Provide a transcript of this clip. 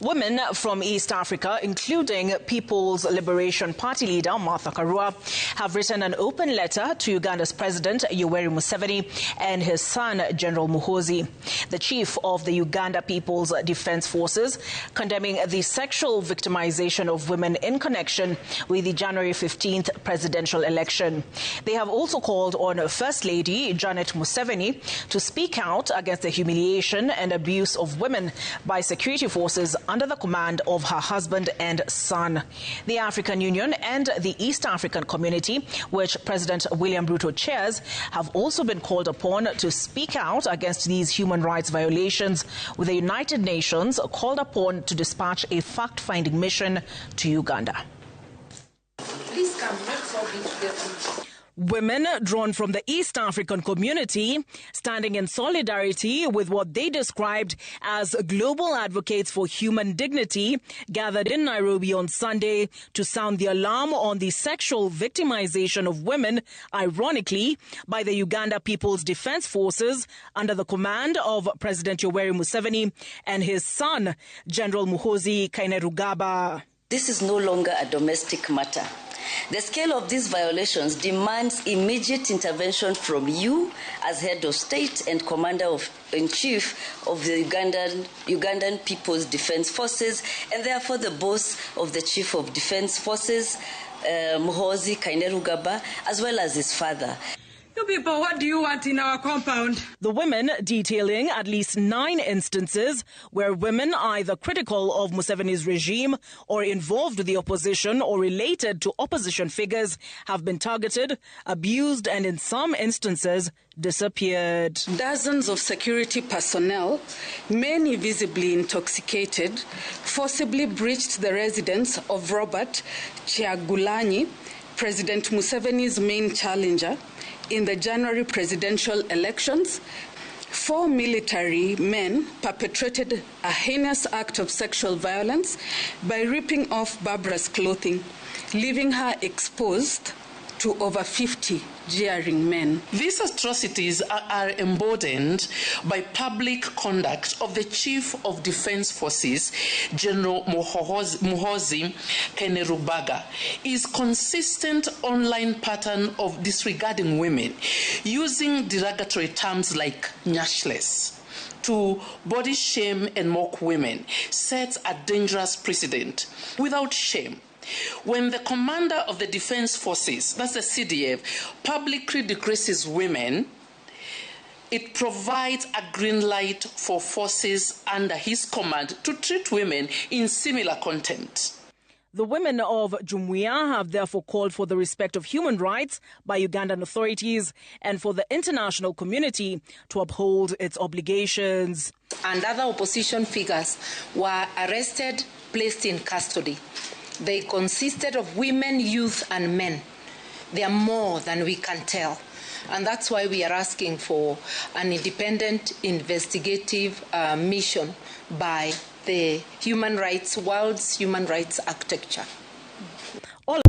Women from East Africa, including People's Liberation Party leader Martha Karua, have written an open letter to Uganda's President Yoweri Museveni and his son General Muhoozi, the chief of the Uganda People's Defense Forces, condemning the sexual victimization of women in connection with the January 15th presidential election. They have also called on First Lady Janet Museveni to speak out against the humiliation and abuse of women by security forces under the command of her husband and son. The African Union and the East African Community, which President William Ruto chairs, have also been called upon to speak out against these human rights violations, with the United Nations called upon to dispatch a fact-finding mission to Uganda. Please come, let's all be together. Women drawn from the East African community, standing in solidarity with what they described as global advocates for human dignity, gathered in Nairobi on Sunday to sound the alarm on the sexual victimization of women, ironically, by the Uganda People's Defense Forces under the command of President Yoweri Museveni and his son, General Muhoozi Kainerugaba. This is no longer a domestic matter. The scale of these violations demands immediate intervention from you as head of state and commander-in-chief of the Ugandan People's Defense Forces, and therefore the boss of the chief of defense forces, Muhoozi Kainerugaba, as well as his father. You people, what do you want in our compound? The women detailing at least 9 instances where women either critical of Museveni's regime or involved with the opposition or related to opposition figures have been targeted, abused, and in some instances disappeared. Dozens of security personnel, many visibly intoxicated, forcibly breached the residence of Robert Kyagulanyi, President Museveni's main challenger, in the January presidential elections. 4 military men perpetrated a heinous act of sexual violence by ripping off Barbara's clothing, leaving her exposed to over 50 jeering men. These atrocities are emboldened by public conduct of the Chief of Defense Forces, General Muhoozi Kainerugaba, is consistent online pattern of disregarding women, using derogatory terms like nyashless to body shame and mock women, sets a dangerous precedent without shame. When the commander of the defense forces, that's the CDF, publicly disgraces women, it provides a green light for forces under his command to treat women in similar contempt. The women of Jumuiya have therefore called for the respect of human rights by Ugandan authorities and for the international community to uphold its obligations. And other opposition figures were arrested, placed in custody. They consisted of women, youth, and men. They are more than we can tell. And that's why we are asking for an independent investigative mission by the world's human rights architecture. All